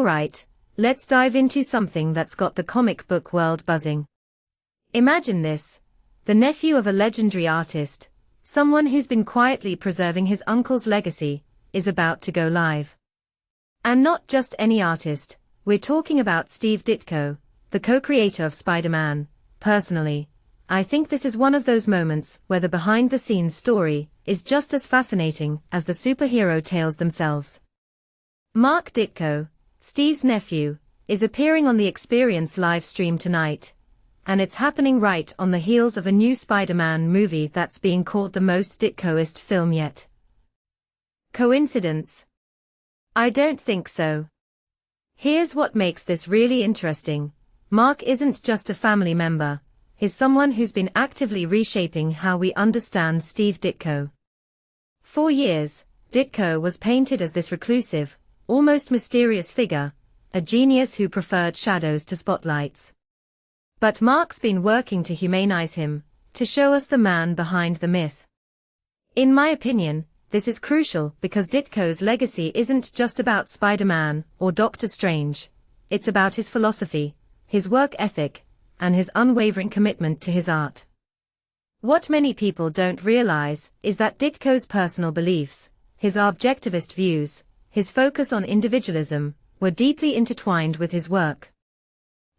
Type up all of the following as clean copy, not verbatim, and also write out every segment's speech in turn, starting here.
Alright, let's dive into something that's got the comic book world buzzing. Imagine this. The nephew of a legendary artist, someone who's been quietly preserving his uncle's legacy, is about to go live. And not just any artist, we're talking about Steve Ditko, the co-creator of Spider-Man. Personally, I think this is one of those moments where the behind-the-scenes story is just as fascinating as the superhero tales themselves. Mark Ditko, Steve's nephew, is appearing on the Experience live stream tonight. And it's happening right on the heels of a new Spider-Man movie that's being called the most Ditko-est film yet. Coincidence? I don't think so. Here's what makes this really interesting. Mark isn't just a family member, he's someone who's been actively reshaping how we understand Steve Ditko. For years, Ditko was painted as this reclusive, almost mysterious figure, a genius who preferred shadows to spotlights. But Mark's been working to humanize him, to show us the man behind the myth. In my opinion, this is crucial because Ditko's legacy isn't just about Spider-Man or Doctor Strange, it's about his philosophy, his work ethic, and his unwavering commitment to his art. What many people don't realize is that Ditko's personal beliefs, his objectivist views, his focus on individualism, were deeply intertwined with his work.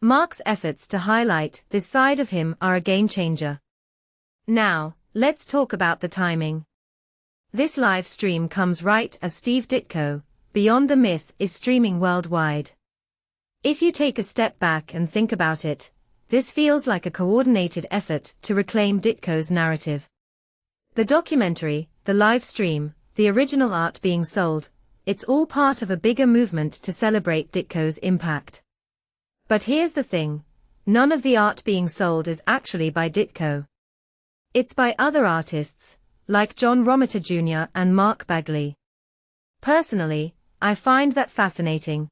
Mark's efforts to highlight this side of him are a game-changer. Now, let's talk about the timing. This live stream comes right as Steve Ditko, Beyond the Myth, is streaming worldwide. If you take a step back and think about it, this feels like a coordinated effort to reclaim Ditko's narrative. The documentary, the live stream, the original art being sold, it's all part of a bigger movement to celebrate Ditko's impact. But here's the thing, none of the art being sold is actually by Ditko. It's by other artists, like John Romita Jr. and Mark Bagley. Personally, I find that fascinating.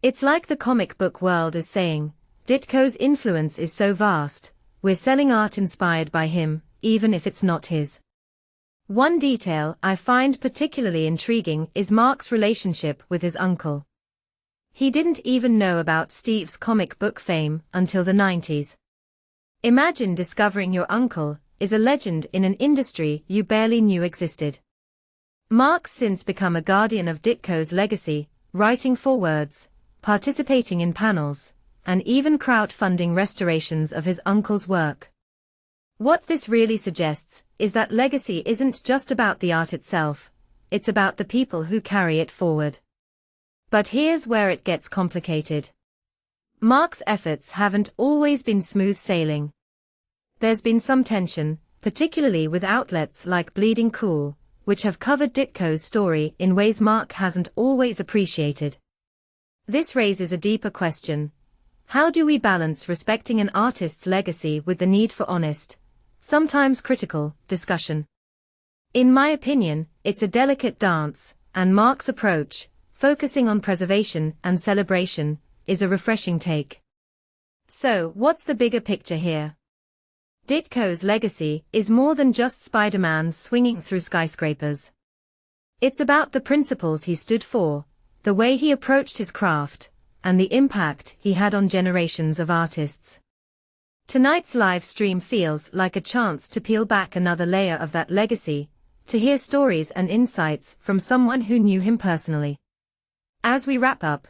It's like the comic book world is saying, Ditko's influence is so vast, we're selling art inspired by him, even if it's not his. One detail I find particularly intriguing is Mark's relationship with his uncle. He didn't even know about Steve's comic book fame until the 90s. Imagine discovering your uncle is a legend in an industry you barely knew existed. Mark's since become a guardian of Ditko's legacy, writing forewords, participating in panels, and even crowdfunding restorations of his uncle's work. What this really suggests is that legacy isn't just about the art itself, it's about the people who carry it forward. But here's where it gets complicated. Mark's efforts haven't always been smooth sailing. There's been some tension, particularly with outlets like Bleeding Cool, which have covered Ditko's story in ways Mark hasn't always appreciated. This raises a deeper question. How do we balance respecting an artist's legacy with the need for honest, sometimes critical, discussion? In my opinion, it's a delicate dance, and Mark's approach, focusing on preservation and celebration, is a refreshing take. So, what's the bigger picture here? Ditko's legacy is more than just Spider-Man swinging through skyscrapers. It's about the principles he stood for, the way he approached his craft, and the impact he had on generations of artists. Tonight's live stream feels like a chance to peel back another layer of that legacy, to hear stories and insights from someone who knew him personally. As we wrap up,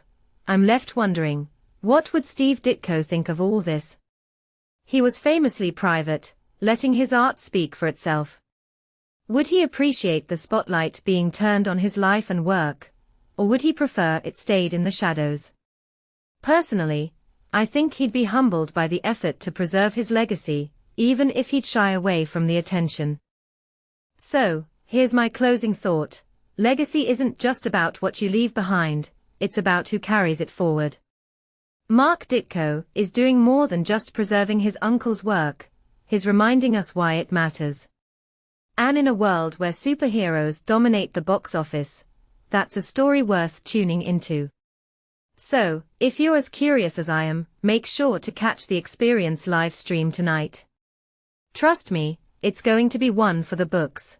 I'm left wondering, what would Steve Ditko think of all this? He was famously private, letting his art speak for itself. Would he appreciate the spotlight being turned on his life and work, or would he prefer it stayed in the shadows? Personally, I think he'd be humbled by the effort to preserve his legacy, even if he'd shy away from the attention. So, here's my closing thought. Legacy isn't just about what you leave behind, it's about who carries it forward. Mark Ditko is doing more than just preserving his uncle's work, he's reminding us why it matters. And in a world where superheroes dominate the box office, that's a story worth tuning into. So, if you're as curious as I am, make sure to catch the Experience live stream tonight. Trust me, it's going to be one for the books.